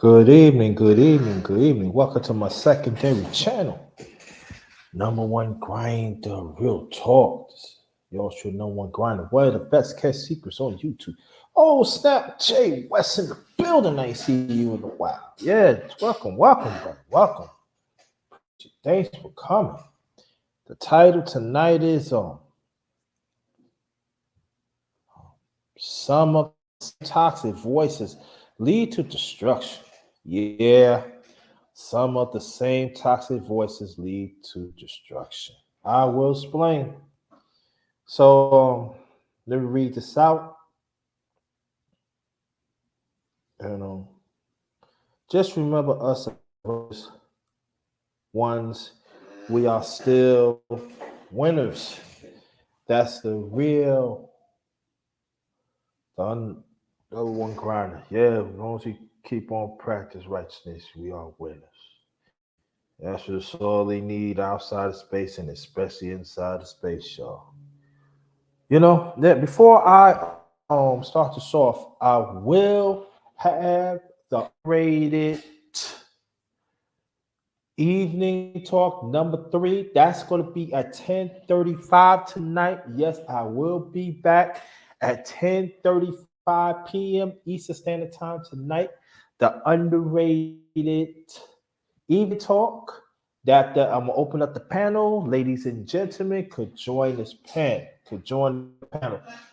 Good evening, good evening, good evening. Welcome to my secondary channel. Number one grind, the real talk. Y'all should know one grinder. One of the best kept secrets on YouTube. Oh, snap, Jay West in the building. I ain't see you in a while. Yeah, welcome, brother. Welcome. Thanks for coming. The title tonight is Some of the toxic voices lead to destruction. Yeah. Some of the same toxic voices lead to destruction. I will explain. So let me read this out. And just remember us as ones, we are still winners. That's the real, the number one grinder. Yeah, as long as we keep on practice righteousness, we are winners. That's just all they need outside of space and especially inside of space, y'all. You know, that before I start this off, I will have the rated evening talk number 3. That's going to be at 10:35 tonight. Yes, I will be back at 10:35 p.m. Eastern Standard Time tonight. The underrated evening talk that I'm gonna open up the panel. Ladies and gentlemen could join this panel.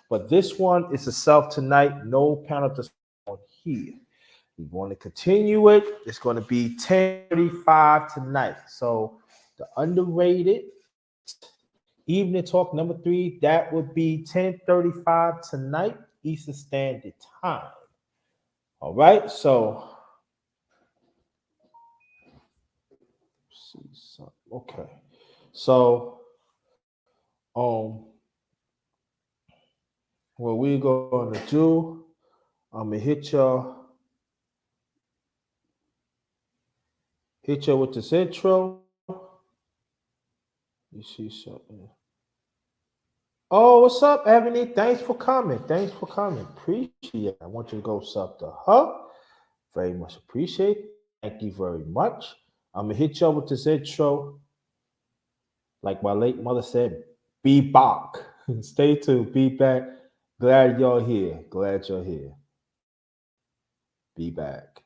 But this one is a self tonight. No panel to on here. We want to continue it. It's going to be 10:35 tonight. So the underrated evening talk number 3, that would be 10:35 tonight, Eastern Standard Time. All right, so see something. Okay. So what we're gonna do, I'm gonna hit y'all with this intro. You see something. Oh, what's up, Ebony? Thanks for coming. Appreciate it. I want you to go sub to her. Very much appreciate it. Thank you very much. I'm gonna hit y'all with this intro. Like my late mother said, be back. Stay tuned, be back. Glad you're here. Be back.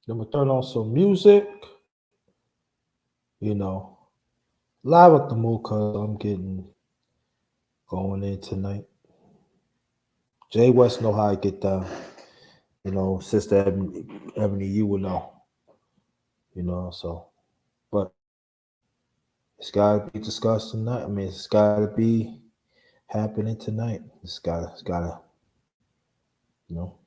Then we turn on some music, you know, live at the mood because I'm getting going in tonight. Jay West know how I get down. You know, Sister Ebony, you will know. You know, so but it's gotta be discussed tonight. I mean, it's gotta be happening tonight. It's gotta, you know.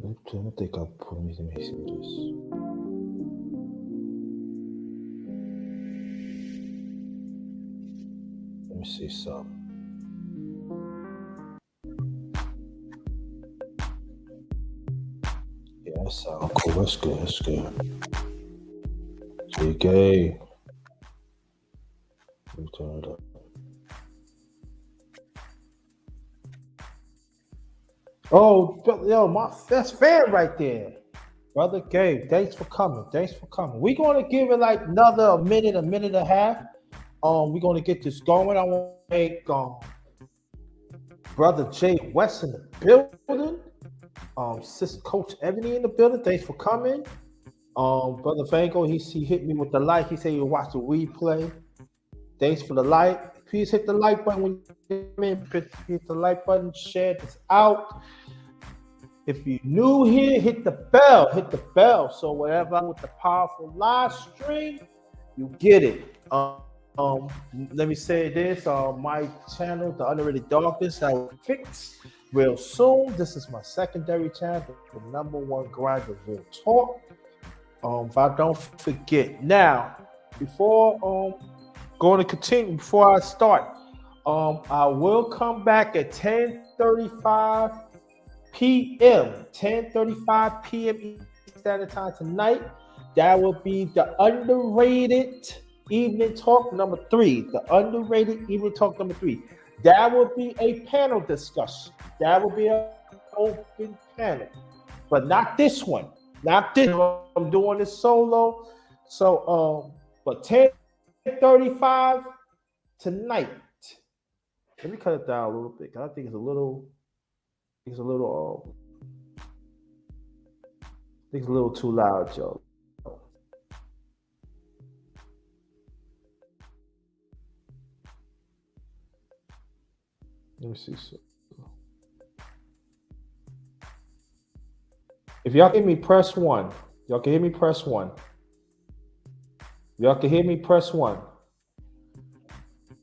I think I'll put let me see this. Let me see something. Yeah, that sounds cool. That's good. That's good. JK. Let me turn it up. Oh, yo, my that's fan right there. Brother Gabe, thanks for coming. Thanks for coming. We're gonna give it like another a minute and a half. We're gonna get this going. I want to make Brother Jay West in the building. Sister Coach Ebony in the building. Thanks for coming. Brother Vango, he hit me with the like. He said you watch the replay. Thanks for the like. Please hit the like button when you come in. Hit the like button. Share this out. If you're new here, hit the bell. Hit the bell. So whatever with the powerful live stream, you get it. Let me say this. My channel, The Underrated Darkness, I will fix real soon. This is my secondary channel, the number one grinder real talk. If I don't forget. Now, before going to continue, before I start, I will come back at 10:35 p.m. 10:35 p.m. Eastern Standard Time tonight. That will be the underrated evening talk number 3. The underrated evening talk number 3. That will be a panel discussion. That will be an open panel, but not this one. Not this. I'm doing this solo. So, but 10:35 tonight. Let me cut it down a little bit. I think it's a little. It's a little. I think it's a little too loud, Joe. Let me see. So, if y'all can hear me, press 1. Y'all can hear me, press 1. Y'all can hear me, press 1.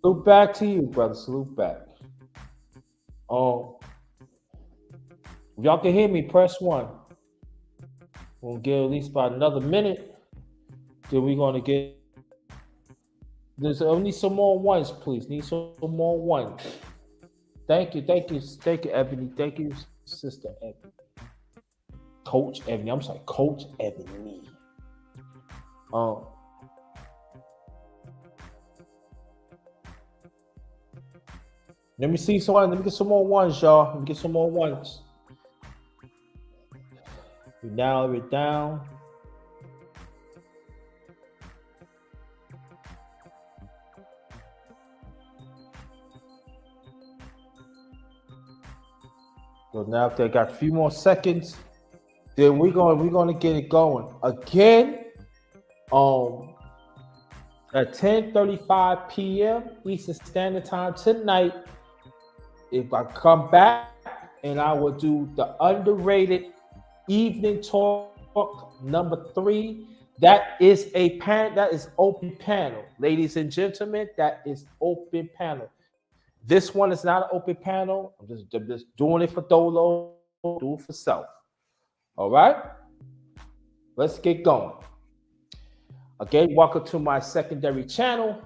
Salute back to you, brother. Salute back. If y'all can hear me, press 1. We'll get at least about another minute. Then we're gonna get. There's only some more ones, please. Need some more ones. Thank you, Ebony. Thank you, Sister Ebony. Coach Ebony. I'm sorry, Coach Ebony. Let me see someone. Let me get some more ones, y'all. Let me get some more ones. We narrow it down. So now if they got a few more seconds, then we're gonna get it going again. At 10:35 p.m. Eastern Standard Time tonight. If I come back and I will do the underrated evening talk number 3. That is a panel. That is open panel, ladies and gentlemen. That is open panel. This one is not an open panel. I'm just doing it for Dolo, do it for self. All right, let's get going. Again, welcome to my secondary channel,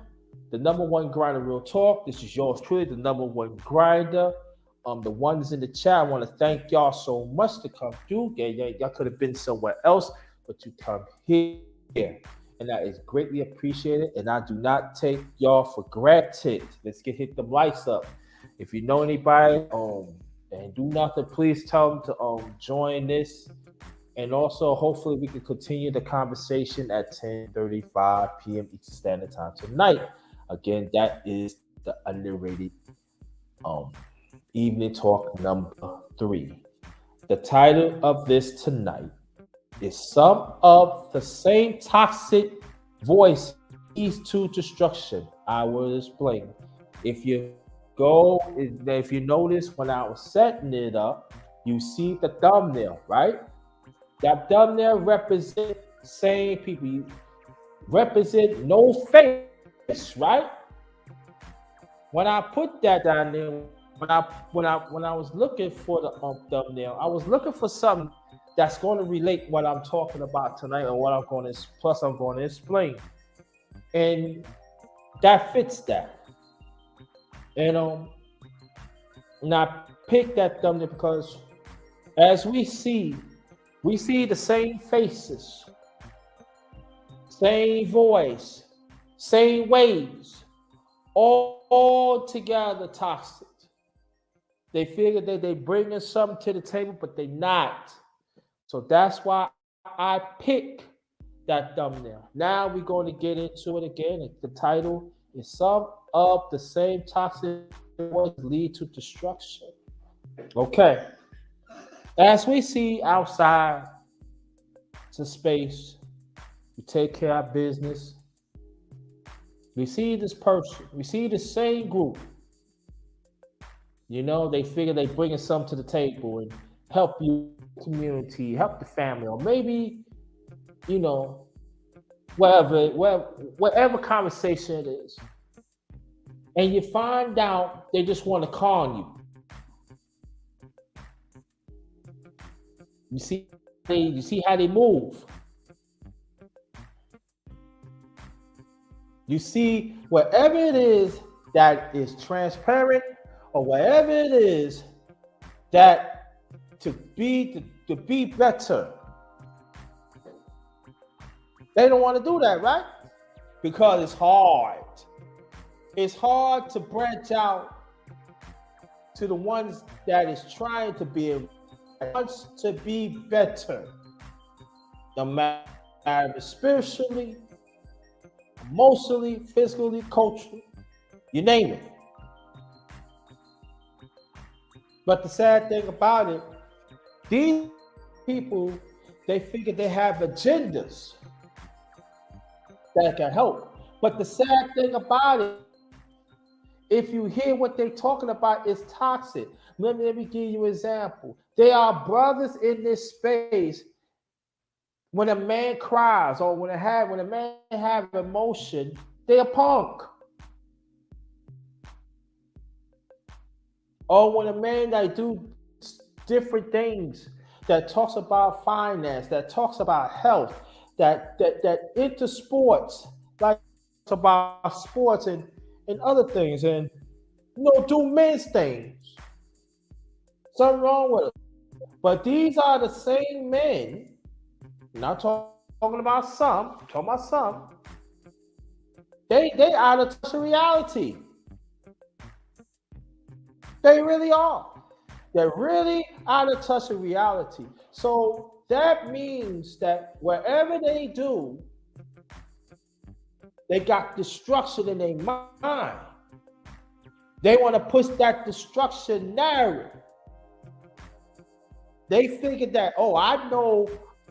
the number one grinder real talk. This is yours truly, the number one grinder. The ones in the chat, I want to thank y'all so much to come through. Y'all could have been somewhere else, but you come here, and that is greatly appreciated. And I do not take y'all for granted. Let's hit the lights up. If you know anybody, and do nothing, please tell them to join this. And also, hopefully, we can continue the conversation at 10:35 p.m. Eastern Standard Time tonight. Again, that is the underrated evening talk number 3. The title of this tonight is Some of the Same Toxic Voice Leads to Destruction. I will explain. If you if you notice when I was setting it up, you see the thumbnail, right? That thumbnail represent same people. You represent no face, right? When I put that down there, when I was looking for the thumbnail, I was looking for something that's going to relate what I'm talking about tonight and what I'm going to plus I'm going to explain, and that fits that. And and I picked that thumbnail because as we see the same faces, same voice, same ways, all together toxic. They figure that they bringing something to the table, but they not. So that's why I pick that thumbnail. Now we're going to get into it again. The title is Some of the Same Toxic Voices Lead to Destruction. Okay. As we see outside to space, we take care of business. We see this person, we see the same group. You know, they figure they bringing something to the table and help you community, help the family, or maybe, you know, whatever conversation it is. And you find out they just want to con you. You see how they move. You see whatever it is that is transparent, or whatever it is that to be better. They don't want to do that, right? Because it's hard. It's hard to branch out to the ones that is trying to be wants to be better. No matter spiritually, emotionally, physically, culturally, you name it. But the sad thing about it, these people, they figure they have agendas that can help. But the sad thing about it, if you hear what they're talking about, is toxic. Let me give you an example. They are brothers in this space. When a man cries or when a man have emotion, they are punk. Or when a man that do different things, that talks about finance, that talks about health, that into sports, like about sports and other things, and do men's things. Something wrong with it. But these are the same men. Not talking about some, talking about some. They out of touch with reality. They really are. They're really out of touch with reality. So that means that wherever they do, they got destruction in their mind. They want to push that destruction narrative. They figured that, oh, I know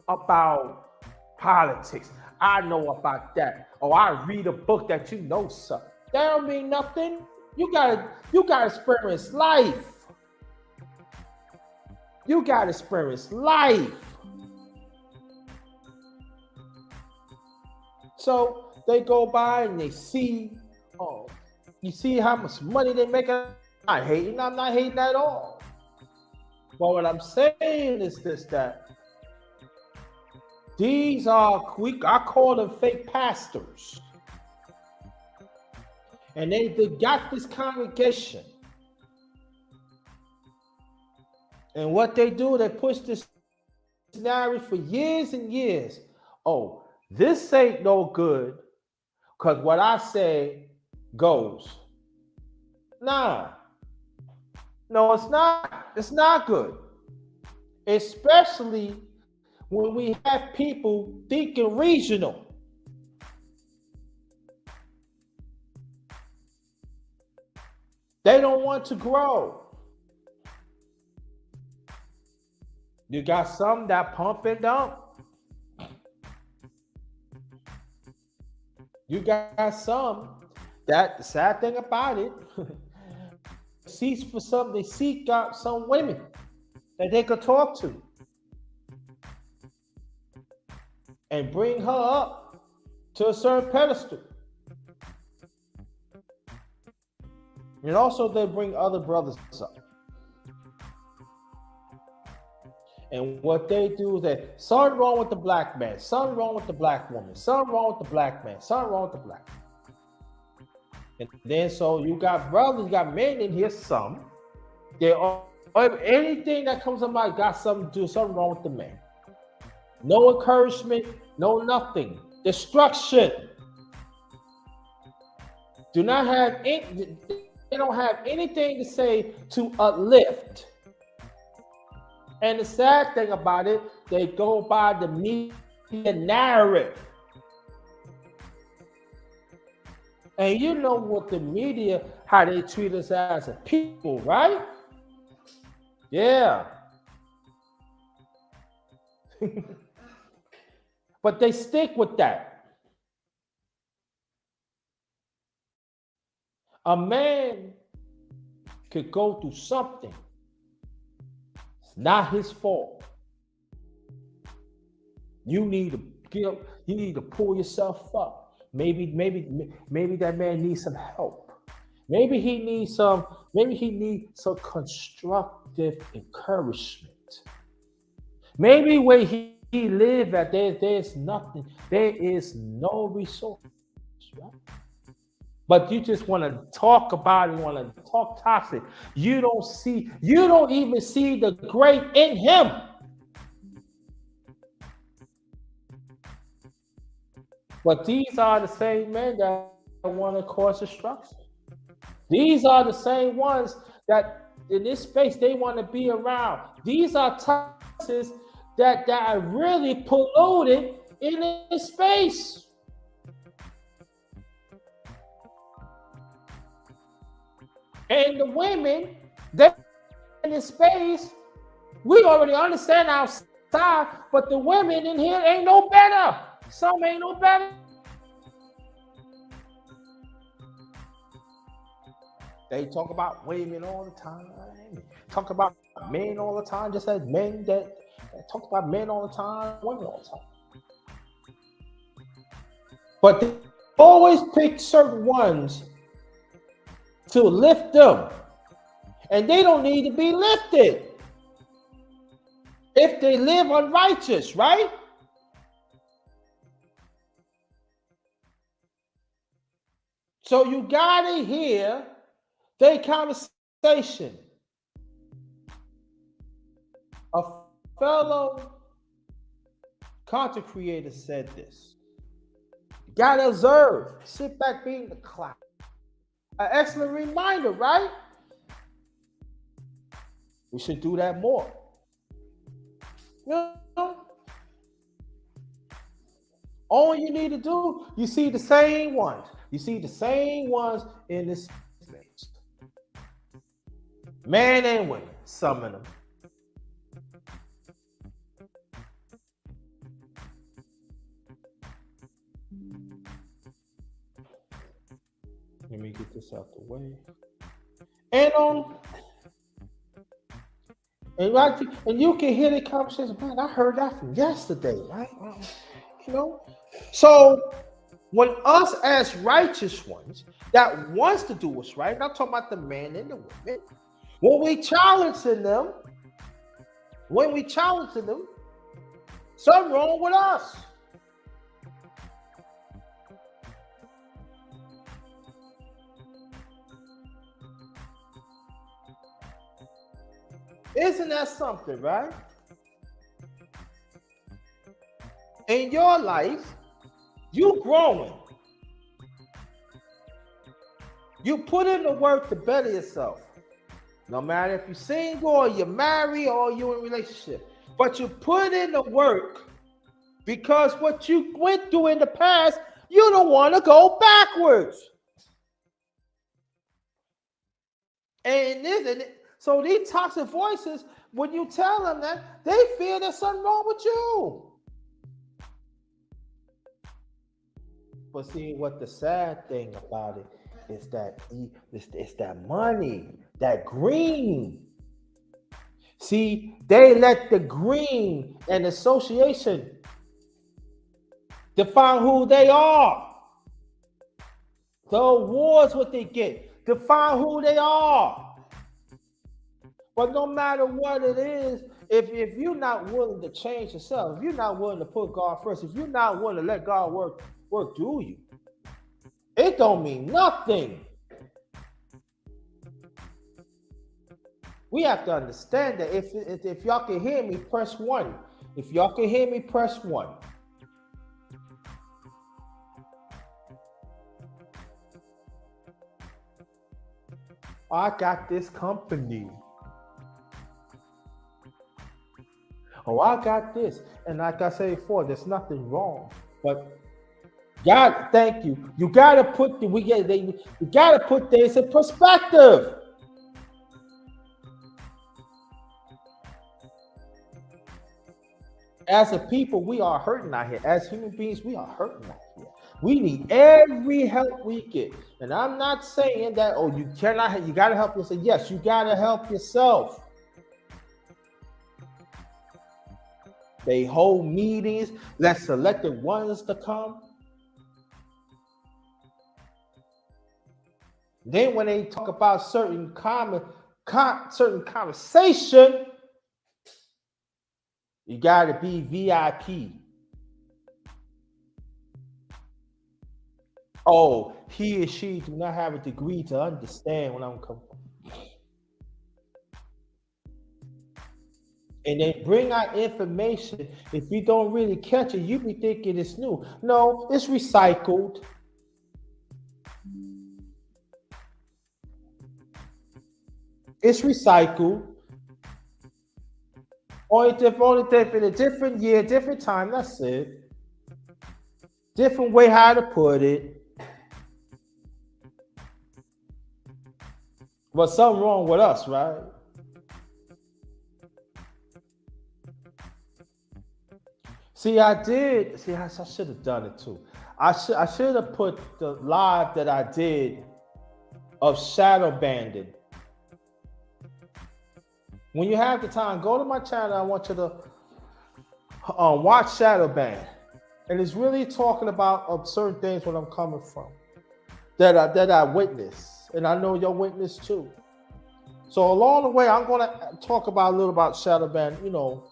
about politics. I know about that. Oh, I read a book that you know something. That don't mean nothing. You gotta experience life. You gotta experience life. So they go by and they see, oh, you see how much money they make. I'm not hating at all. But what I'm saying is this, that these are, I call them fake pastors. And they got this congregation. And what they do, they push this narrative for years and years. Oh, this ain't no good, because what I say goes. Nah. No, it's not. It's not good. Especially when we have people thinking regional. They don't want to grow. You got some that pump and dump. You got some that the sad thing about it, they seek out some women that they could talk to and bring her up to a certain pedestal. And also they bring other brothers up. And what they do is that something wrong with the black man, something wrong with the black woman, something wrong with the black man, something wrong with the black man. And then so you got brothers, you got men in here, some. They all, anything that comes about got something to do, something wrong with the man. No encouragement, no nothing. Destruction. Do not have any, they don't have anything to say to uplift. And the sad thing about it, they go by the media narrative. And you know what the media, how they treat us as a people, right? Yeah. But they stick with that. A man could go through something. It's not his fault. You need to pull yourself up. Maybe that man needs some help. Maybe he needs some constructive encouragement. Maybe where he live at, there's nothing, there is no resource, right? But you just want to talk about it, you want to talk toxic. You don't even see the great in him. But these are the same men that want to cause destruction. These are the same ones that in this space they want to be around. These are toxins that are really polluted in this space. And the women that in this space, we already understand outside, but the women in here ain't no better. Some ain't no better. They talk about women all the time. Talk about men all the time, just as men that talk about men all the time, women all the time. But they always pick certain ones to lift them. And they don't need to be lifted. If they live unrighteous, right? So you gotta hear their conversation. A fellow content creator said this. You gotta observe, sit back, be in the cloud. An excellent reminder, right? We should do that more. You know? All you need to do, you see the same ones. You see the same ones in this space. Men and women, some of them. Let me get this out the way. And you can hear the conversation. Man, I heard that from yesterday, right? You know? So when us as righteous ones that wants to do what's right, not talking about the man and the women, when we challenge them, something wrong with us. Isn't that something, right? In your life, you growing. You put in the work to better yourself. No matter if you're single or you're married or you're in a relationship. But you put in the work because what you went through in the past, you don't want to go backwards. And So these toxic voices, when you tell them that, they feel there's something wrong with you. But see, what the sad thing about it is that it's that money, that green. See, they let the green and association define who they are. The awards, what they get, define who they are. But no matter what it is, if you're not willing to change yourself, if you're not willing to put God first, if you're not willing to let God work through you, it don't mean nothing. We have to understand that if y'all can hear me, press 1. If y'all can hear me, press 1. I got this company. Oh, I got this. And like I said before, there's nothing wrong. But God, thank you. You gotta put this in perspective. As a people, we are hurting out here. As human beings, we are hurting out here. We need every help we get. And I'm not saying that, oh, you gotta help yourself. Yes, you gotta help yourself. They hold meetings, let selected ones to come. Then when they talk about certain conversation, you got to be VIP. Oh, he or she do not have a degree to understand when I'm coming from. And they bring out information. If you don't really catch it, you be thinking it's new. No, it's recycled. It's recycled. Only different, a different year, different time. That's it. Different way how to put it. But something wrong with us, right? See, I should have done it too. I should have put the live that I did of shadow banding. When you have the time, go to my channel. I want you to watch shadow band, and it's really talking about certain things when I'm coming from that I witnessed, and I know you'll witness too. So along the way, I'm going to talk about a little about shadow band. You know,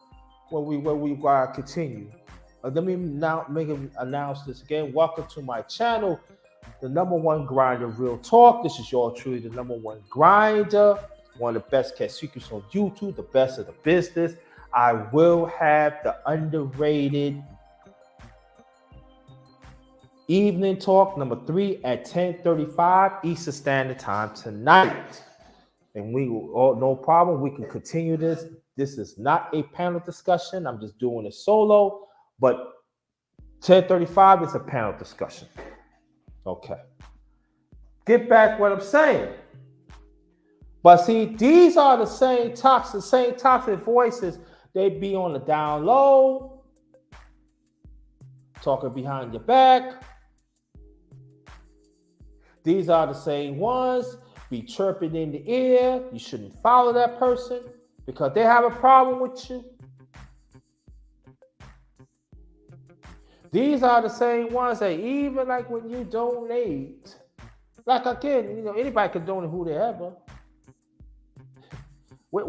when we continue. Let me now announce this again. Welcome to my channel, the #1 grinder, Real Talk. This is your truly the #1 grinder, one of the best kept secrets on YouTube, the best of the business. I will have the underrated evening talk #3 at 10:35 Eastern Standard Time tonight. And we will, no problem. We can continue this. This is not a panel discussion. I'm just doing it solo. But 10:35 is a panel discussion. Okay. Get back what I'm saying. But see, these are the same toxic voices. They be on the down low, talking behind your back. These are the same ones be chirping in the ear. You shouldn't follow that person because they have a problem with you. These are the same ones that even like when you donate, like again, anybody can donate who they ever. Where's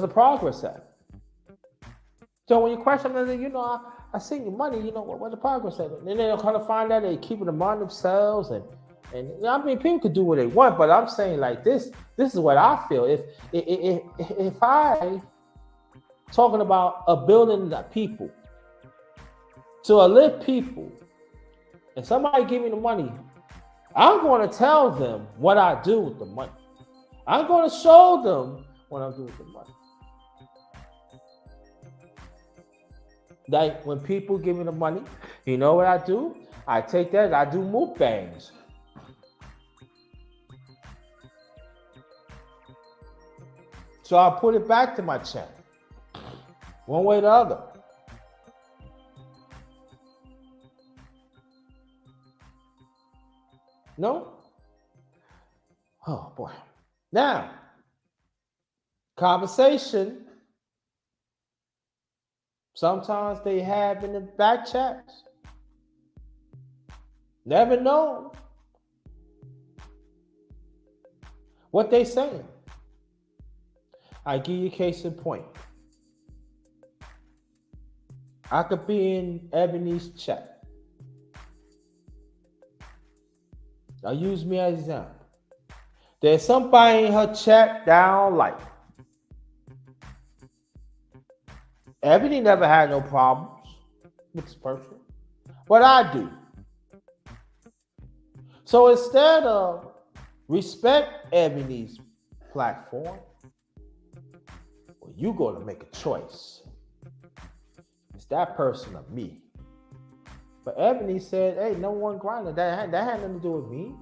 the progress at? So when you question them, I seen your money, where's the progress at? And then they'll kind of find out they keeping them on themselves, and I mean people can do what they want, but I'm saying like this is what I feel. If I talking about a building that people to uplift people, and somebody give me the money, I'm going to tell them what I do with the money. I'm going to show them what I do with the money. Like when people give me the money, you know what I do? I take that and I do mukbangs. So I put it back to my chat. One way or the other. No? Oh boy. Now, conversation. Sometimes they have in the back chats. Never know what they saying. I give you a case in point. I could be in Ebony's chat. I'll use me as an example. There's somebody in her chat that I don't like. Ebony never had no problems with this person, but I do. So instead of respect Ebony's platform, well, you got to make a choice. It's that person or me. But Ebony said, hey, no one Grinda. That had nothing to do with me.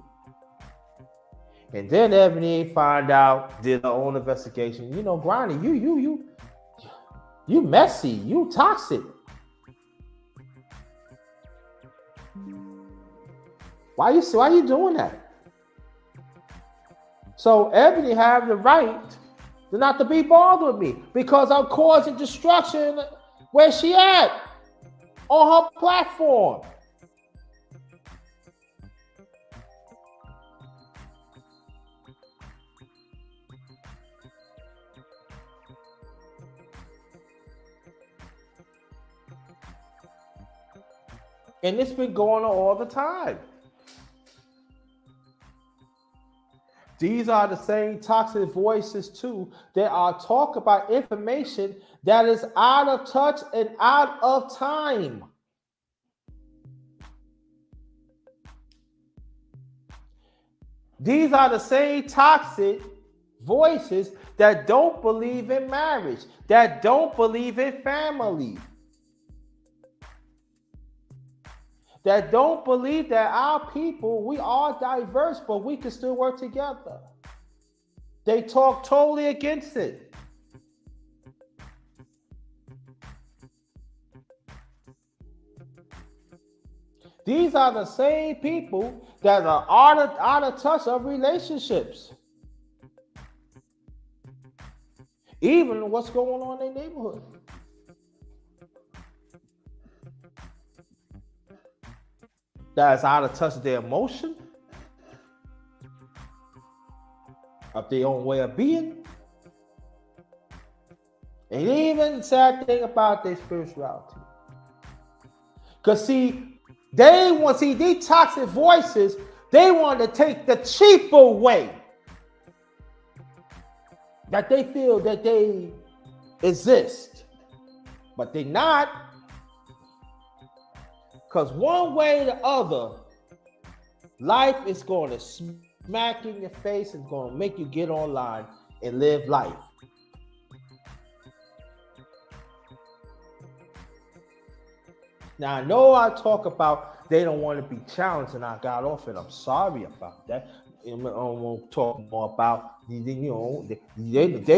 And then Ebony find out, did her own investigation. You know, Grinda, you messy, you toxic. Why you doing that? So Ebony have the right to not to be bothered with me because I'm causing destruction where she at on her platform. And it's been going on all the time. These are the same toxic voices too that are talk about information that is out of touch and out of time. These are the same toxic voices that don't believe in marriage, that don't believe in family, that don't believe that our people, we are diverse, but we can still work together. They talk totally against it. These are the same people that are out of touch of relationships. Even what's going on in their neighborhood. That's out of touch of their emotion, of their own way of being. And even the sad thing about their spirituality. Because these toxic voices, they want to take the cheaper way. That they feel that they exist. But they're not. Because one way or the other, life is going to smack in your face and going to make you get online and live life. Now, I know I talk about they don't want to be challenged, and I got off it. I'm sorry about that. I'm going to talk more about, they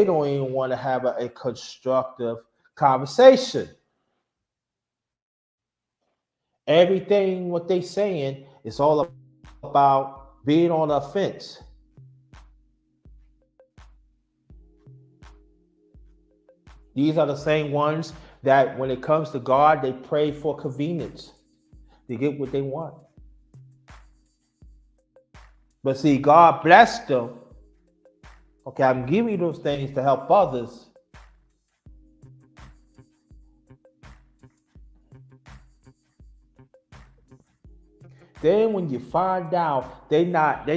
don't even want to have a constructive conversation. Everything what they saying is all about being on the fence. These are the same ones that when it comes to God, they pray for convenience. They get what they want. But see, God blessed them. Okay, I'm giving you those things to help others. Then when you find out they not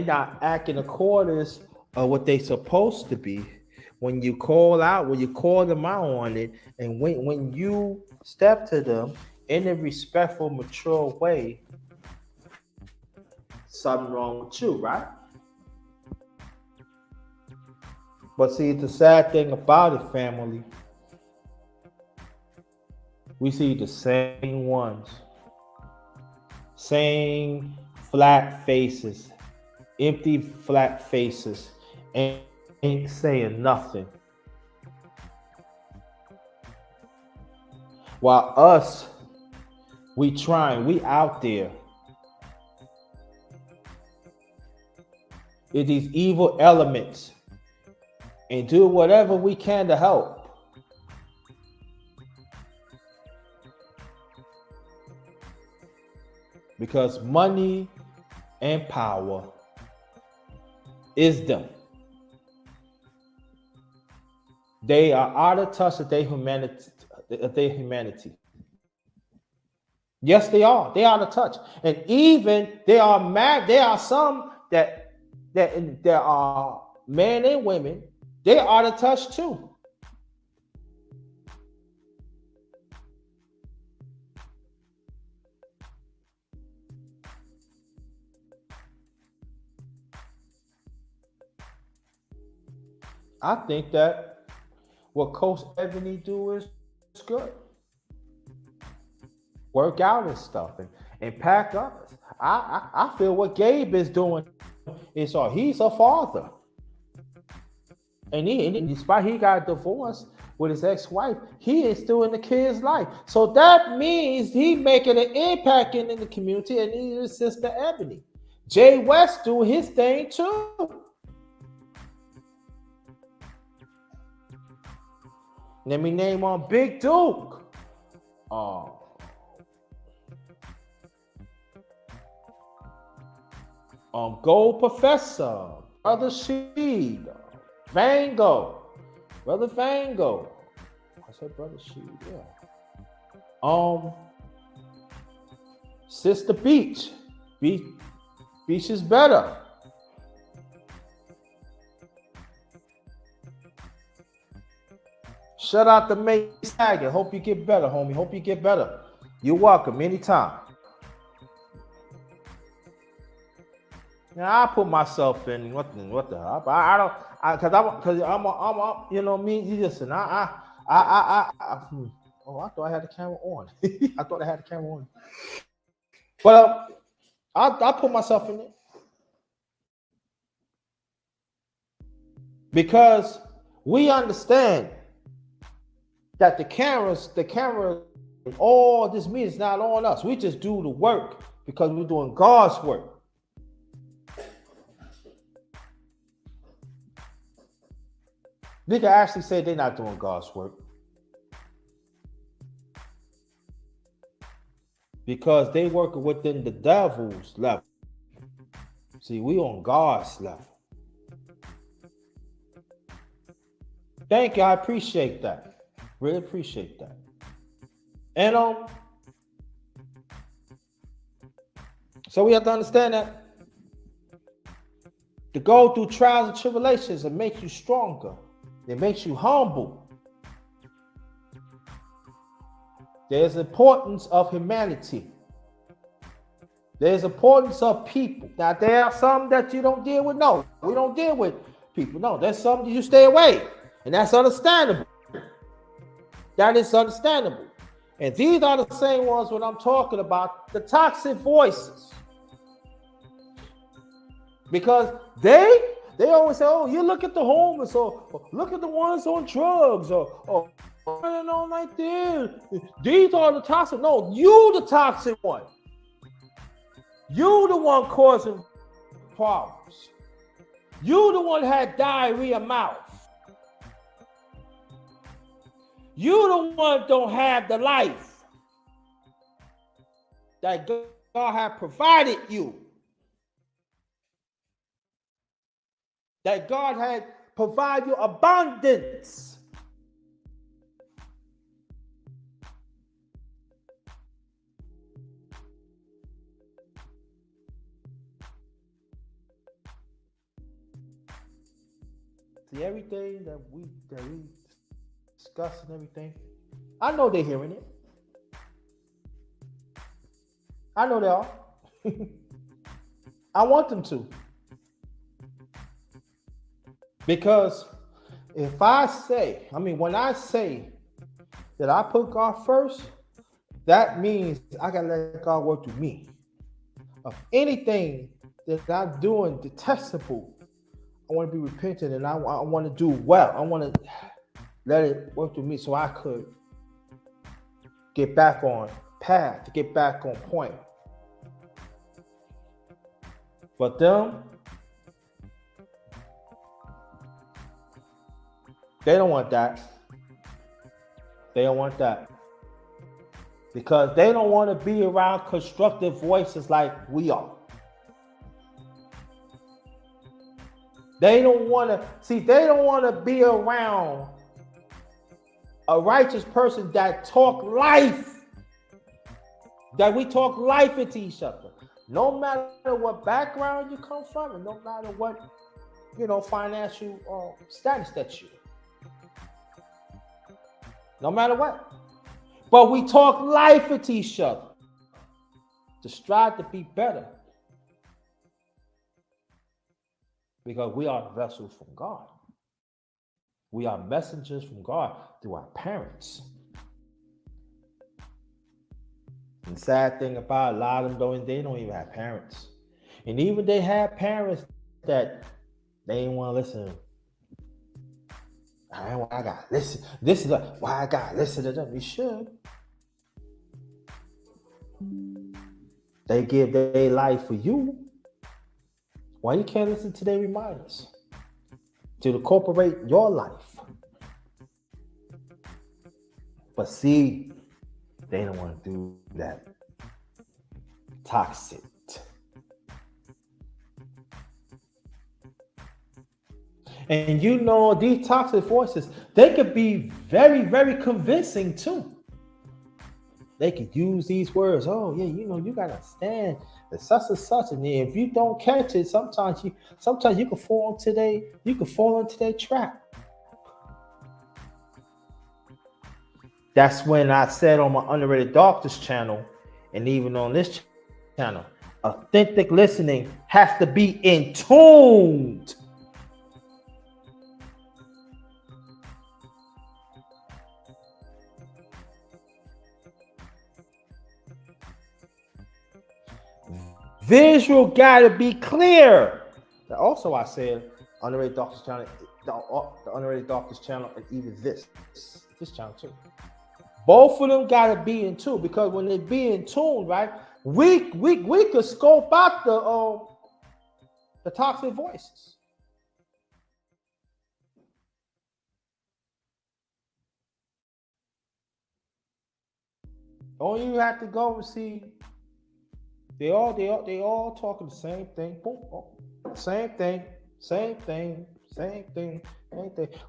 acting accordance of what they supposed to be, when you call them out on it, and when you step to them in a respectful, mature way, something wrong with you, right? But see, the sad thing about it, family, we see the same ones. Same flat faces, empty flat faces, ain't saying nothing. While us, we trying, we out there. It's these evil elements and do whatever we can to help. Because money and power is them. They are out of touch with their humanity. Yes, they are. They are out of touch. And even they are mad. There are some that there are men and women. They are out of touch too. I think that what Coach Ebony do is good. Work out and stuff and pack up. I feel what Gabe is doing is he's a father. And despite he got divorced with his ex-wife, he is still in the kid's life. So that means he making an impact in the community, and he is Sister Ebony. Jay West doing his thing too. Let me name on Big Duke. Gold Professor, Brother Sheed, Vango, Brother Vango. I said Brother Sheed, yeah. Sister Beach. Beach is better. Shout out to May Saget. Hope you get better, homie. Hope you get better. You're welcome anytime. Now I put myself in what the hell? I don't, because I'm you know me. Listen, oh, I thought I had the camera on. I thought I had the camera on. But I put myself in it because we understand that the camera, all this means is not on us. We just do the work because we're doing God's work. They can actually say they're not doing God's work because they work within the devil's level. See, we on God's level. Thank you. I appreciate that. Really appreciate that. And so we have to understand that to go through trials and tribulations, it makes you stronger. It makes you humble. There's importance of humanity. There's importance of people. Now, there are some that you don't deal with. No, we don't deal with people. No, there's some that you stay away. And that's understandable. That is understandable. And these are the same ones when I'm talking about the toxic voices. Because they always say, oh, you look at the homeless, or look at the ones on drugs, or like this. These are the toxic. No, you the toxic one. You the one causing problems. You the one had diarrhea mouth. You the one don't have the life that God had provided you. That God had provided you abundance. See, everything that we discuss and everything, I know they're hearing it. I know they are. I want them to. Because if I say, when I say that I put God first, that means I gotta let God work through me. Of anything that I'm doing detestable, I want to be repentant and I want to do well. I want to let it work through me so I could get back on path, to get back on point. But them, they don't want that. They don't want that. Because they don't want to be around constructive voices like we are. They don't want to be around a righteous person that talk life. That we talk life into each other. No matter what background you come from, and no matter what, financial status that you're. No matter what. But we talk life into each other to strive to be better. Because we are vessels from God. We are messengers from God through our parents. And the sad thing about a lot of them, they don't even have parents. And even they have parents that they ain't want to listen. I gotta listen. This is why I gotta listen to them. You should. They give their life for you. Why you can't listen to their reminders? To incorporate your life. But see, they don't want to do that. Toxic. And these toxic voices, they could be very, very convincing too. They could use these words. Oh, yeah, you gotta stand the such and such. And if you don't catch it, sometimes you can fall into their trap. That's when I said on my Underrated Doctors channel, and even on this channel, authentic listening has to be in tune. Visual gotta be clear. Also, I said Underrated Doctors channel, the Underrated Doctors channel, and even this channel too. Both of them gotta be in tune, because when they be in tune, right, we could scope out the toxic voices. All you have to go and see. They all talking the same thing. Boom, boom. Same thing.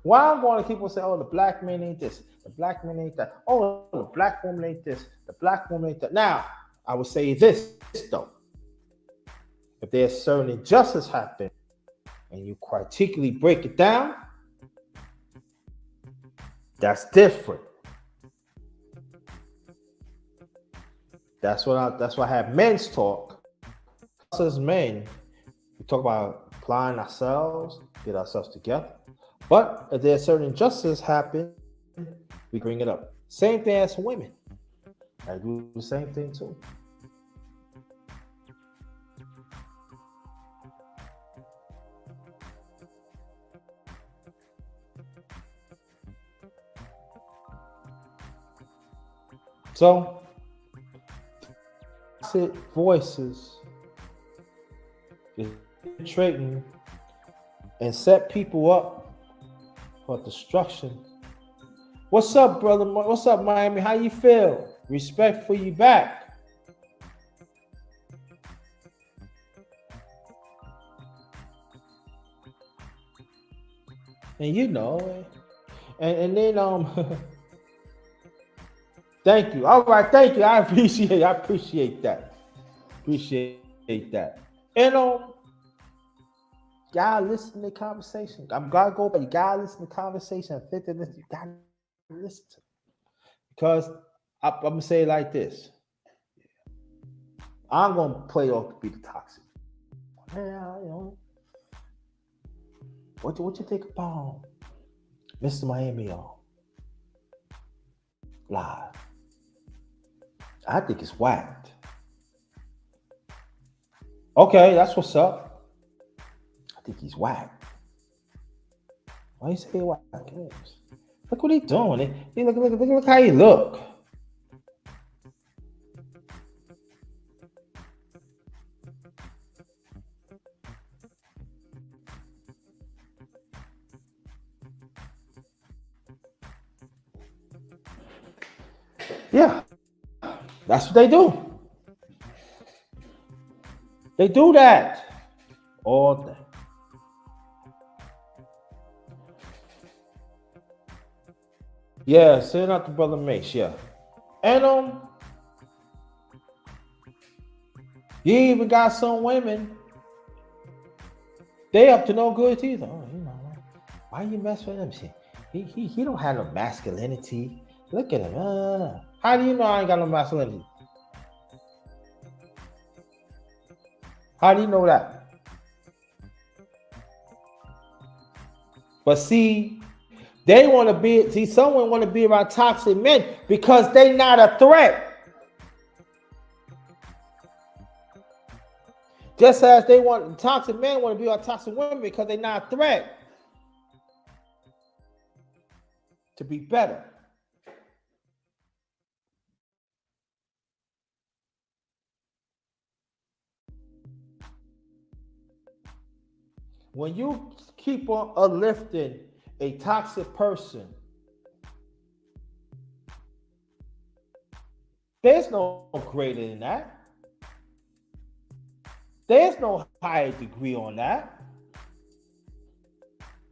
Why I'm going to keep on saying, oh, the black man ain't this, the black man ain't that. Oh, the black woman ain't this, the black woman ain't that. Now, I would say this though. If there's certain injustice happen and you critically break it down, that's different. That's why I have men's talk. Us as men, we talk about applying ourselves, get ourselves together. But if there's certain injustices happen, we bring it up. Same thing as women. I do the same thing too. So, voices infiltrating and set people up for destruction. What's up, brother? What's up, Miami? How you feel? Respect for you back. And and then thank you. All right, thank you. I appreciate that. And y'all listen to the conversation. I'm gonna go, but you gotta listen to the conversation. You gotta listen to it. Because I'm gonna say it like this. I'm gonna play off to be the toxic. Yeah, what you think about Mr. Miami live? I think it's whacked. Okay, that's what's up. I think he's whacked. Why you say whack? Look what he's doing. Look how he look. Yeah, that's what they do. They do that all day. Yeah, send out the brother Mace. Yeah, and you even got some women. They up to no good either. Oh, why you mess with him? He don't have no masculinity. Look at him. How do you know I ain't got no masculinity? How do you know that? But see, they want to be. See, someone want to be around toxic men because they not a threat. Just as they want toxic men want to be around toxic women because they're not a threat. To be better. When you keep on uplifting a toxic person, there's no greater than that. There's no higher degree on that.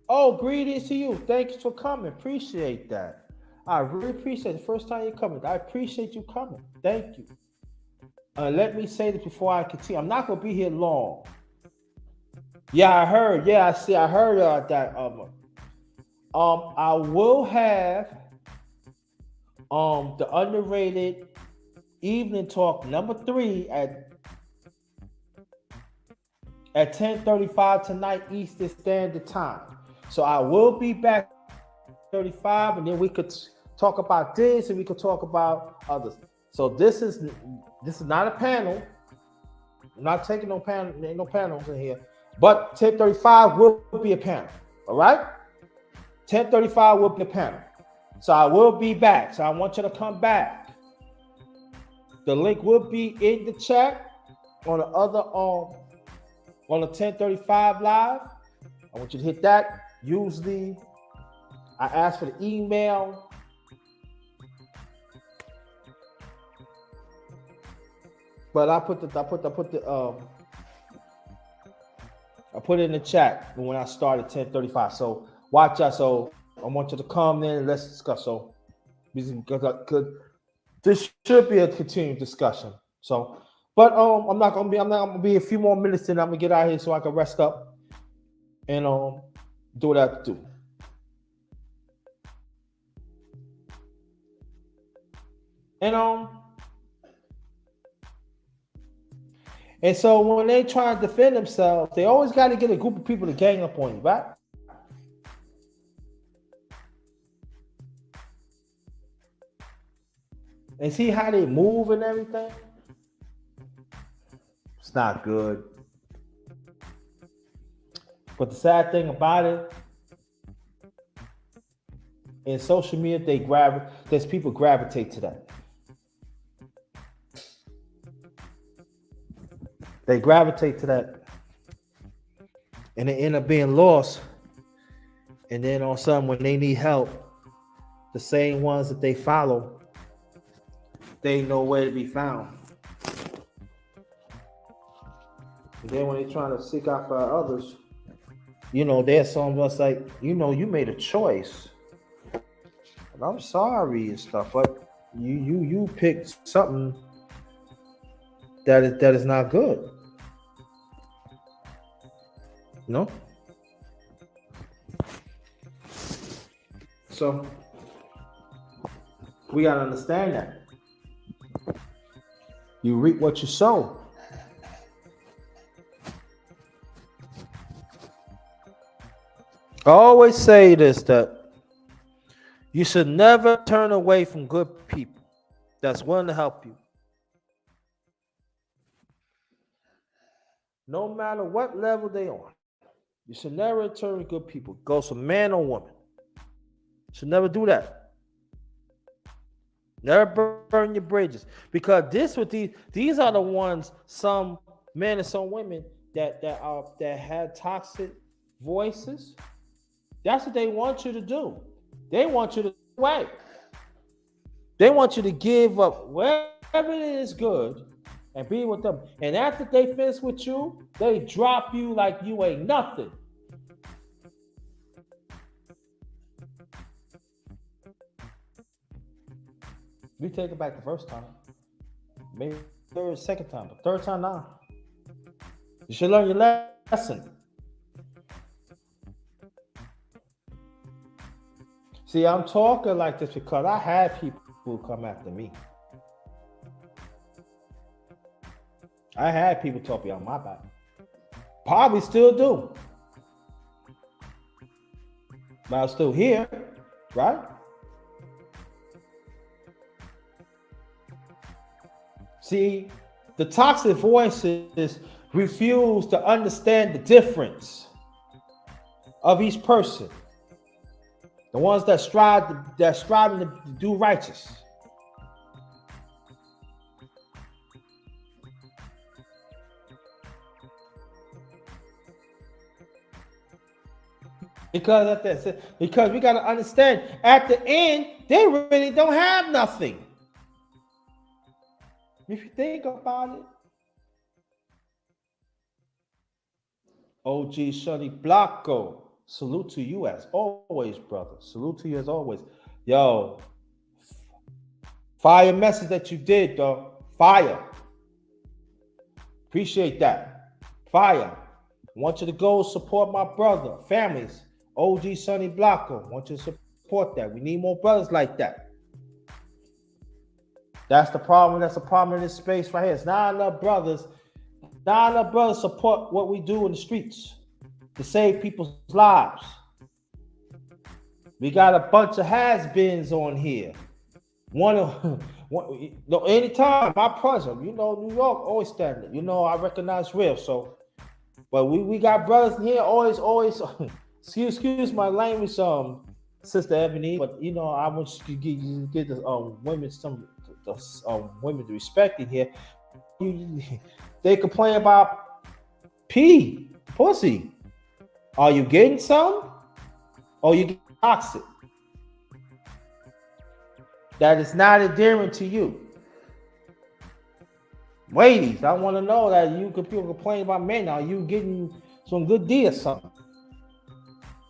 Oh, greetings to you. Thanks for coming. Appreciate that. I really appreciate it. The first time you're coming. I appreciate you coming. Thank you. Let me say this before I continue. I'm not going to be here long. Yeah, I heard. Yeah, I see. I heard that. I will have the underrated evening talk number 3 at 10:35 tonight Eastern Standard Time. So I will be back 35, and then we could talk about this, and we could talk about others. So this is not a panel. I'm not taking no panel. There ain't no panels in here. But 10:35 will be a panel. All right. 10:35 will be a panel. So I will be back. So I want you to come back. The link will be in the chat on the other on the 10:35 live. I want you to hit that. Usually, I ask for the email. But I put it in the chat when I started 10:35. So watch out. So I want you to come in and let's discuss. So because this should be a continued discussion. So, but I'm not gonna be a few more minutes, and I'm gonna get out of here so I can rest up and do what I have to do. And so when they try to defend themselves, they always got to get a group of people to gang up on you, right? And see how they move and everything? It's not good. But the sad thing about it, in social media, there's people gravitate to that. They gravitate to that. And they end up being lost. And then on some, when they need help, the same ones that they follow, they ain't nowhere to be found. And then when they're trying to seek out for others, there's some of us like, you made a choice. And I'm sorry and stuff, but you picked something that is not good. So we gotta understand that. You reap what you sow. I always say this, that you should never turn away from good people that's willing to help you. No matter what level they on. You should never turn good people. Goes for man or woman. You should never do that. Never burn your bridges. Because these are the ones, some men and some women that had toxic voices. That's what they want you to do. They want you to away. They want you to give up wherever it is good and be with them. And after they finish with you, they drop you like you ain't nothing. We take it back the first time, maybe third, second time, but third time now. You should learn your lesson. See, I'm talking like this because I had people who come after me. I had people talk behind my back. Probably still do. But I'm still here, right? See, the toxic voices refuse to understand the difference of each person. The ones that striving to do righteous. Because we gotta understand at the end, they really don't have nothing. If you think about it. OG Sonny Blanco, salute to you as always, brother. Salute to you as always. Yo, fire message that you did, though. Fire. Appreciate that. Fire. Want you to go support my brother, families. OG Sonny Blanco. Want you to support that. We need more brothers like that. That's the problem. That's a problem in this space right here. It's not enough brothers. Not enough brothers support what we do in the streets to save people's lives. We got a bunch of has-beens on here. Anytime I punch them, New York always standing. I recognize real. So, but we got brothers in here always. excuse my language, Sister Ebony. But I want you to give the women women the respect in here. They complain about pussy. Are you getting some? Or you get toxic? That is not endearing to you. Ladies, I want to know that people complain about men. Are you getting some good D or something?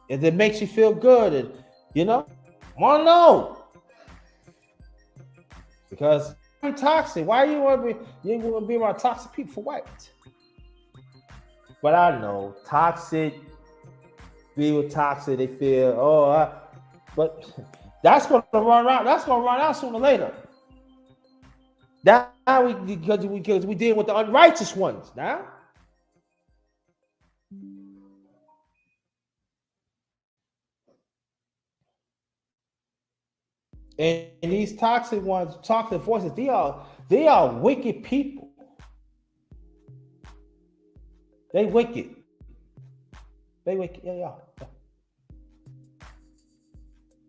If it makes you feel good, I want to know. Because you're toxic. Why you want to be around toxic people for what? But I know toxic. Be with toxic. They feel but that's gonna run out. That's gonna run out sooner or later. Now because we deal with the unrighteous ones now. And these toxic ones, toxic voices, they are wicked people. They wicked. Yeah.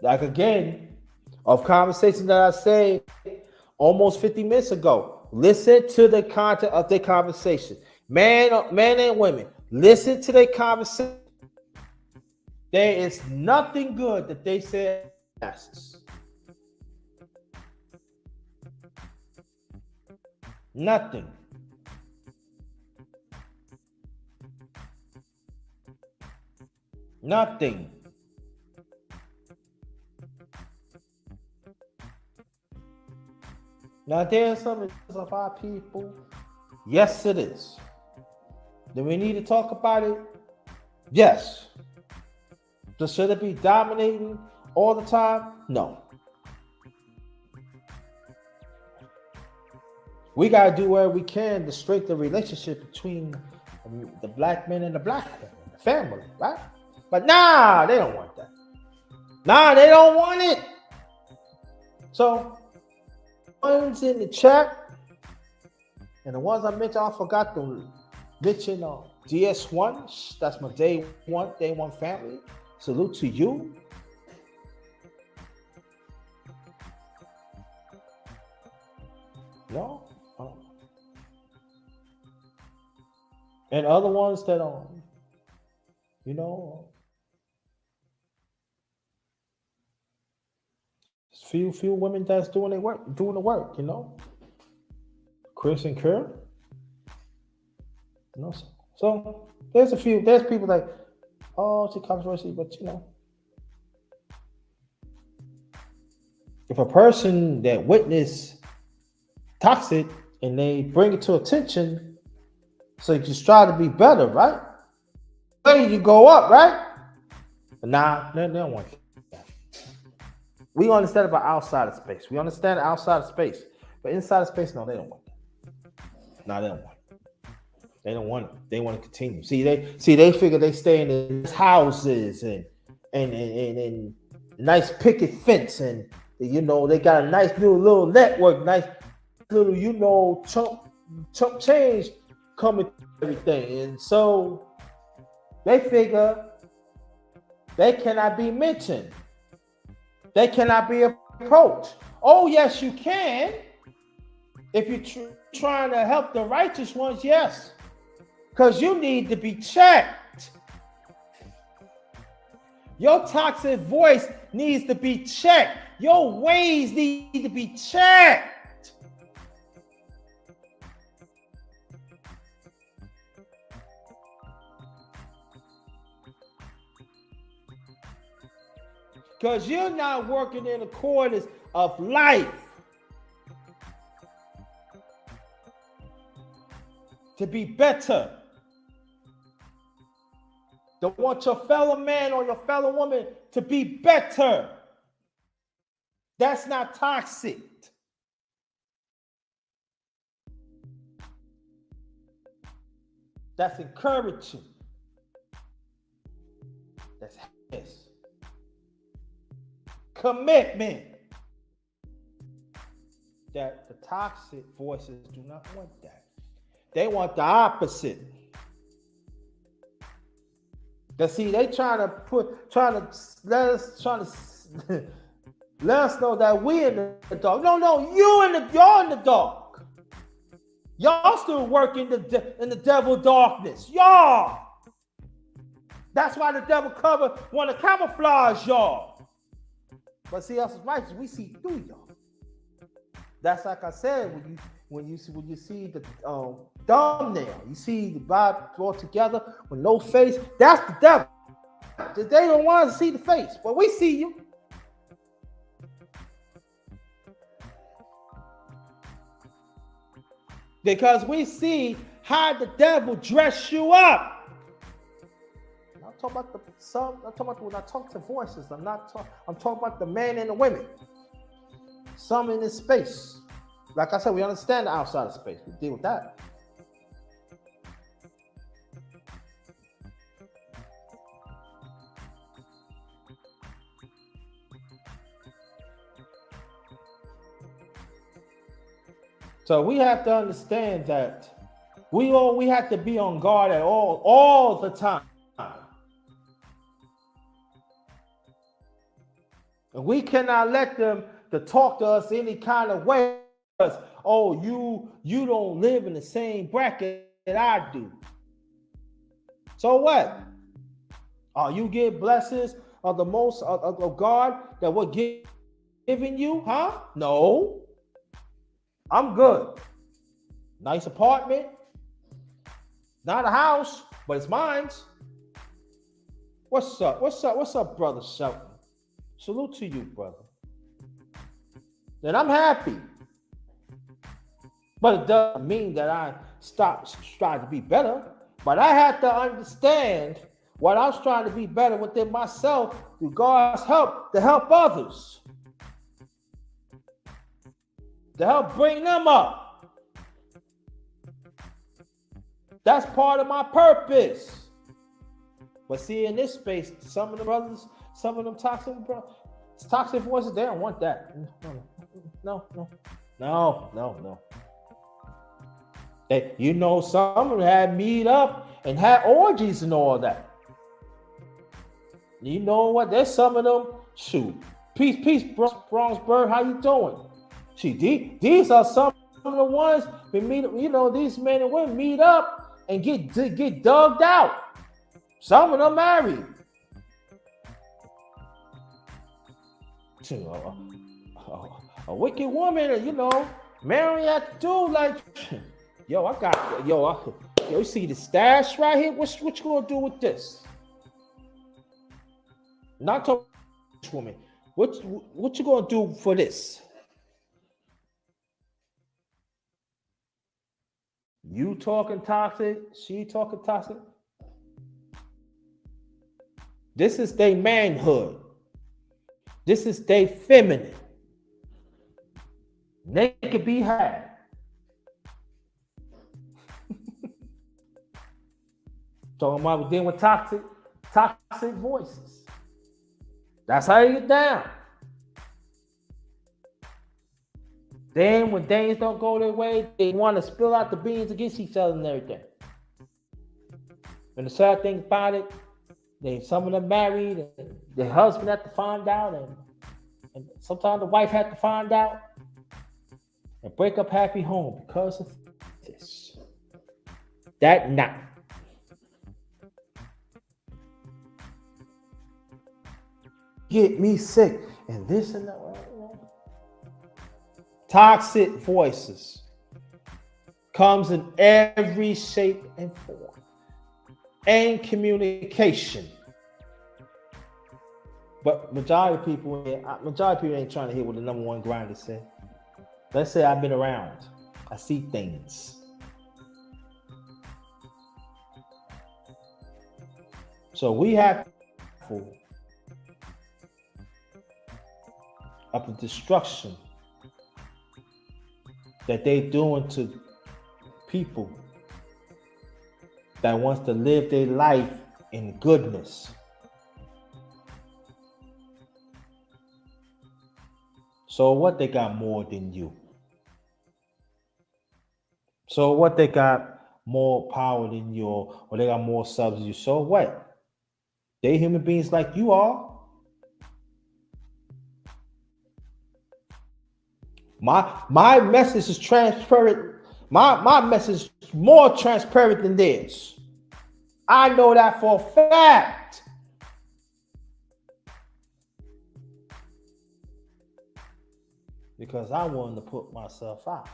Like again, of conversations that I say almost 50 minutes ago. Listen to the content of their conversation. Man and women, listen to their conversation. There is nothing good that they say. Nothing. Nothing. Now there's some of our people. Yes, it is. Do we need to talk about it? Yes. Should it be dominating all the time? No. We got to do whatever we can to strengthen the relationship between the black men and the black women, the family, right? But nah, they don't want that. Nah, they don't want it. So, ones in the chat, and the ones I mentioned, I forgot to mention DS1. That's my day one family. Salute to you. No. And other ones that Few women that's doing the work, you know. Chris and Kerr, you know. So there's people like, oh, it's a controversy, but you know, if a person that witnessed toxic and they bring it to attention, so you just try to be better, right? Way you go up, right? But nah, they don't want that. We understand about outside of space. We understand outside of space, but inside of space, no, they don't want that. No, they don't want it. They don't want it. They want to continue. They figure they stay in the houses and nice picket fence, and you know they got a nice little network, nice little chump change coming to everything, and so they figure they cannot be mentioned. They cannot be approached. Oh yes, you can if you're trying to help the righteous ones. Yes. Because you need to be checked. Your toxic voice needs to be checked. Your ways need to be checked. Because you're not working in accordance of life. To be better. To want your fellow man or your fellow woman to be better. That's not toxic. That's encouraging. That's happiness. Commitment. That the toxic voices do not want that. They want the opposite. But see, they trying to let us know that we in the dark. No, you're in the dark. Y'all still working in the devil darkness. Y'all. That's why the devil want to camouflage y'all. But see, us as righteous, we see through y'all. That's like I said, when you see the thumbnail, you see the Bible all together with no face. That's the devil. They don't want to see the face, but we see you. Because we see how the devil dress you up. I'm talking about when I talk to voices. I'm talking about the men and the women. Some in this space. Like I said, we understand the outside of space. We deal with that. So we have to understand that we have to be on guard at all the time. And we cannot let them to talk to us any kind of way. Oh, you don't live in the same bracket that I do. So what? Oh, you get blessings of the most of God that we're giving you, huh? No. I'm good. Nice apartment. Not a house, but it's mine. What's up? What's up, brother Shelton? Salute to you, brother. Then I'm happy. But it doesn't mean that I trying to be better. But I have to understand what I was trying to be better within myself through God's help to help others. To help bring them up. That's part of my purpose. But see, in this space, some of the brothers, some of them toxic voices, they don't want that. No. Some of them had meet up and had orgies and all that. You know what? There's some of them. Shoot. Peace, Bronxburg. How you doing? See, these are some of the ones we meet. You know, these men and women meet up and get dug out. Some of them married. a wicked woman, you know, marrying have to do like, yo, you see the stash right here? What you gonna do with this? Not talking to woman. What you gonna do for this? You talking toxic, she talking toxic. This is their manhood. This is their feminine. They could be had. Talking about dealing with toxic voices. That's how you get down. Then when things don't go their way, they want to spill out the beans against each other and everything. And the sad thing about it, some of them married, and the husband had to find out, and sometimes the wife had to find out, and break up happy home because of this. That night. Get me sick, and this and that. Toxic voices comes in every shape and form, and communication. But majority of people ain't trying to hear what the number one grinder said. Let's say I've been around. I see things. So we have of the destruction that they doing to people that wants to live their life in goodness. So what, they got more than you? So what, they got more power than you, or they got more subs than you? So what? They human beings like you are. My message is transparent. My message is more transparent than theirs. I know that for a fact. Because I wanted to put myself out.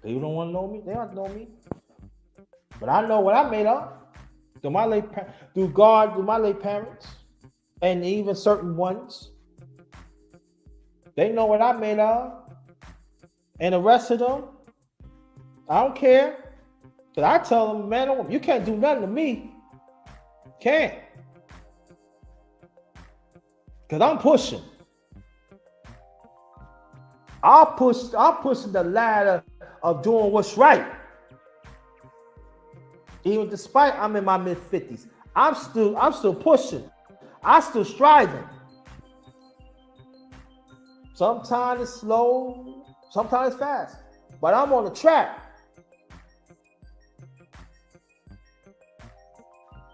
People don't want to know me. They don't know me. But I know what I made of. Through my late parents, and even certain ones. They know what I made of. And the rest of them, I don't care. Because I tell them, man, you can't do nothing to me. Can't. Because I'm pushing. I'm pushing the ladder of doing what's right. Even despite I'm in my mid-50s, I'm still pushing. I'm still striving. Sometimes it's slow, sometimes it's fast, but I'm on the track.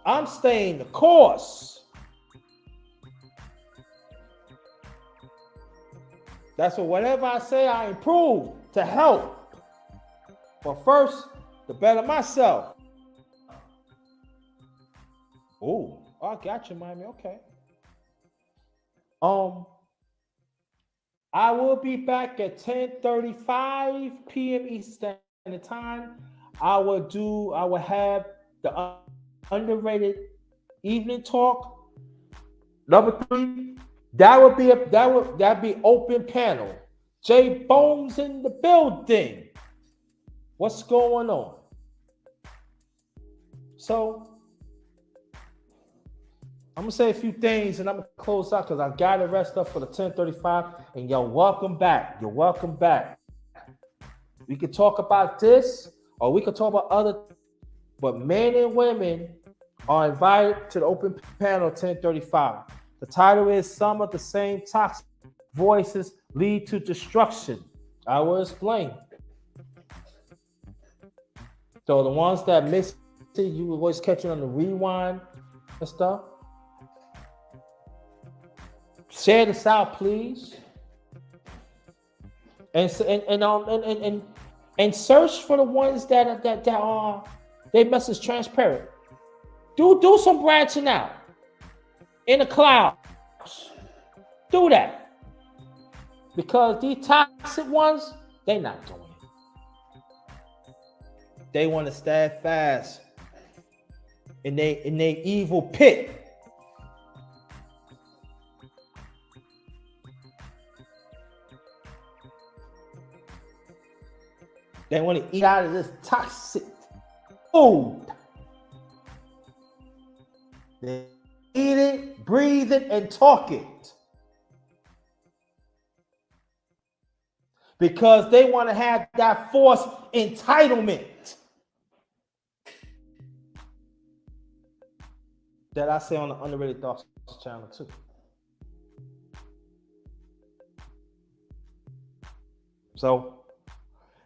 I'm staying the course. That's what whatever I say, I improve to help. But first, to better myself. Oh, I got you, Miami. Okay. I will be back at 10:35 p.m. Eastern Standard Time. I will have the underrated evening talk. Number 3, that'd be open panel. J Bones in the building. What's going on? So I'm gonna say a few things and I'm gonna close out because I got the rest up for the 10:35. And you're welcome back. You're welcome back. We could talk about this, or we could talk about other, but men and women are invited to the open panel 10:35. The title is "Some of the Same Toxic Voices Lead to Destruction." I will explain. So the ones that missed it, you will always catch it on the rewind and stuff. Share this out, please, and search for the ones that They message transparent. Do some branching out in the clouds. Do that. Because these toxic ones, they not doing it. They want to stand fast in they evil pit. They want to eat out of this toxic food. They eat it, breathe it, and talk it. Because they want to have that forced entitlement that I say on the Underrated Thoughts channel too. So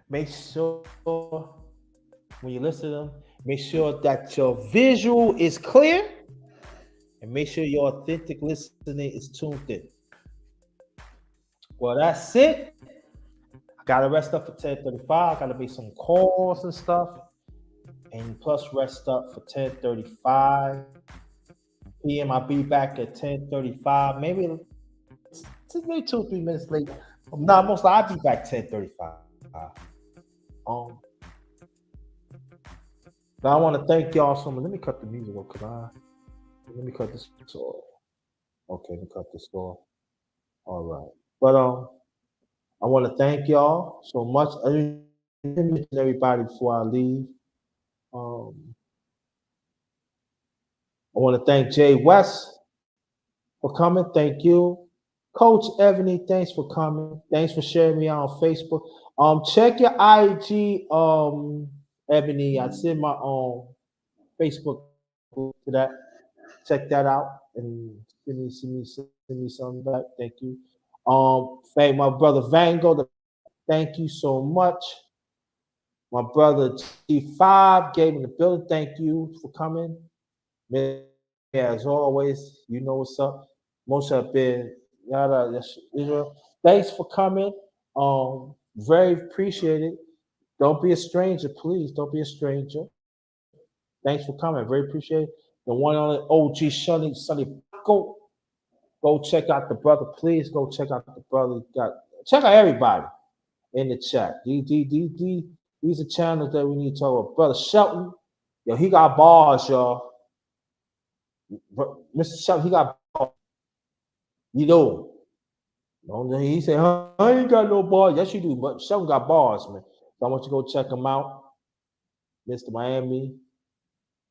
make sure when you listen to them, make sure that your visual is clear and make sure your authentic listening is tuned in. Well, that's it. I gotta rest up for 10:35. I gotta make some calls and stuff. And plus rest up for 10:35 p.m. I'll be back at 10:35. Maybe 2 or 3 minutes late. No, most likely I'll be back 10:35. Now I want to thank y'all so much. Let me cut the music off because let me cut this off. Okay, let me cut this off. All right. But I want to thank y'all so much. I didn't mention everybody before I leave. I want to thank Jay West for coming. Thank you. Coach Ebony, thanks for coming. Thanks for sharing me out on Facebook. Check your IG, Ebony. I send my Facebook to that. Check that out and send me something back. Thank you. Thank my brother Vango. Thank you so much. My brother G5 gave me the building. Thank you for coming. As always, you know what's up. Most have been Israel. Thanks for coming. Very appreciated. Don't be a stranger, please. Don't be a stranger. Thanks for coming. Very appreciated. The one on the OG Sunny Go check out the brother. Please go check out the brother. Check out everybody in the chat. These are channels that we need to talk about. Brother Shelton, yo, he got bars, y'all. Mr. Shelton, he got bars. You know. He said, I ain't got no bars. Yes, you do. But Shelton got bars, man. So I want you to go check him out. Mr. Miami.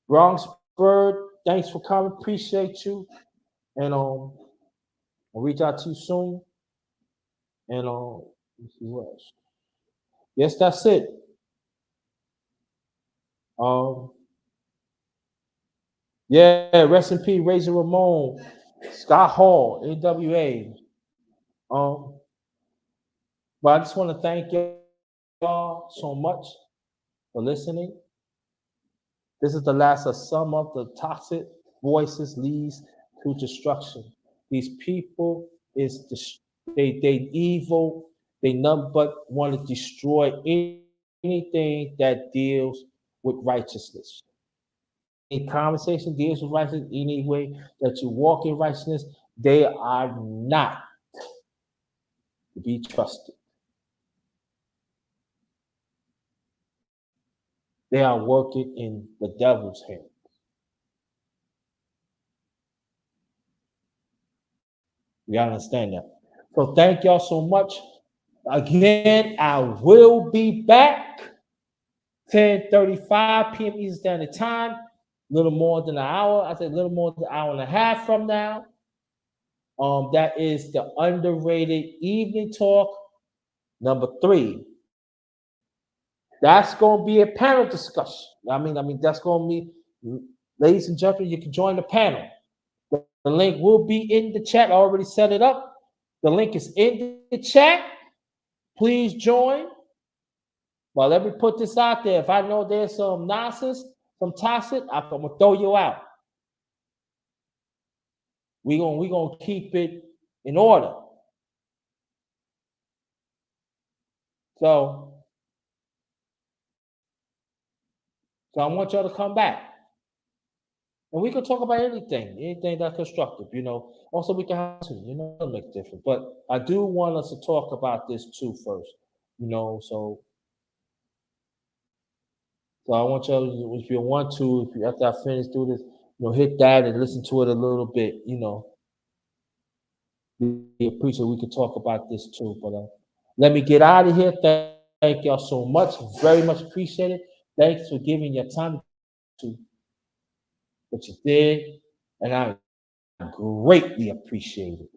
Bronx Bird, thanks for coming. Appreciate you. And I'll reach out to you soon. And let's see what else. Yes, that's it. Yeah, rest in peace, Razor Ramon, Scott Hall, AWA. But I just want to thank y'all so much for listening. This is the last of some of the toxic voices leads to destruction. These people is they evil. They none but want to destroy anything that deals with righteousness. Any conversation deals with righteousness, any way that you walk in righteousness, they are not to be trusted. They are working in the devil's hand. We understand that. So thank y'all so much. Again, I will be back 10:35 p.m. Eastern Standard Time. A little more than an hour. I said a little more than an hour and a half from now. That is the underrated evening talk number 3. That's going to be a panel discussion. I mean, that's going to be, ladies and gentlemen, you can join the panel. The link will be in the chat. I already set it up. The link is in the chat. Please join. Well, let me put this out there. If I know there's some nonsense, some toxic, I'm going to throw you out. We're gonna keep it in order. So So I want y'all to come back. And we can talk about anything that's constructive, Also, we can have to, it'll make different. But I do want us to talk about this too first, So I want y'all, if you want to, if you after I finish through this, hit that and listen to it a little bit, We appreciate we could talk about this too. But let me get out of here. Thank y'all so much. Very much appreciated. Thanks for giving your time to what you did. And I greatly appreciate it.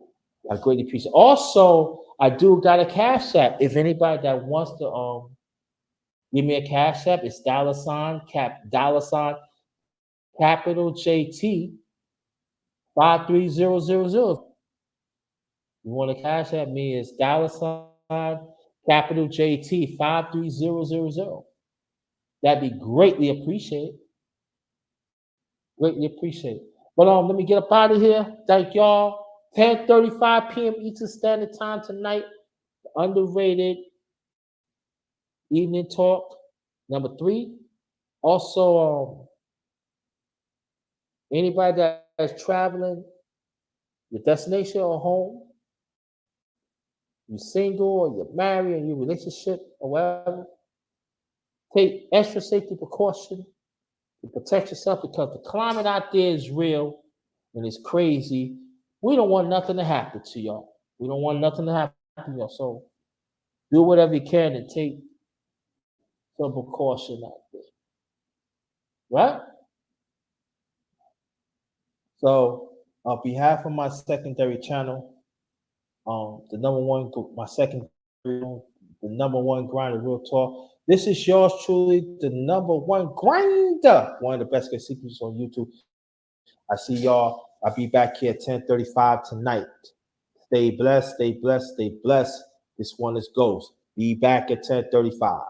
I greatly appreciate it. Also, I do got a Cash App. If anybody that wants to give me a Cash App, it's $ capital JT 53000. You want to Cash App me, it's $ capital JT 53000. That'd be greatly appreciated. Greatly appreciated. But let me get up out of here. Thank y'all. 10:35 p.m. Eastern Standard Time tonight. Underrated evening talk number 3. Also, anybody that's traveling, your destination or home, you're single or you're married in your relationship or whatever, take extra safety precaution to protect yourself because the climate out there is real and it's crazy. We don't want nothing to happen to y'all. We don't want nothing to happen to y'all. So do whatever you can to take some precaution out there. Right? So on behalf of my secondary channel, the number one, my second, the number one grinder, Real Talk. This is yours truly, the number one grinder, one of the best kept secrets on YouTube. I see y'all. I'll be back here at 10:35 tonight. Stay blessed, stay blessed, stay blessed. This one is Ghost. Be back at 10:35.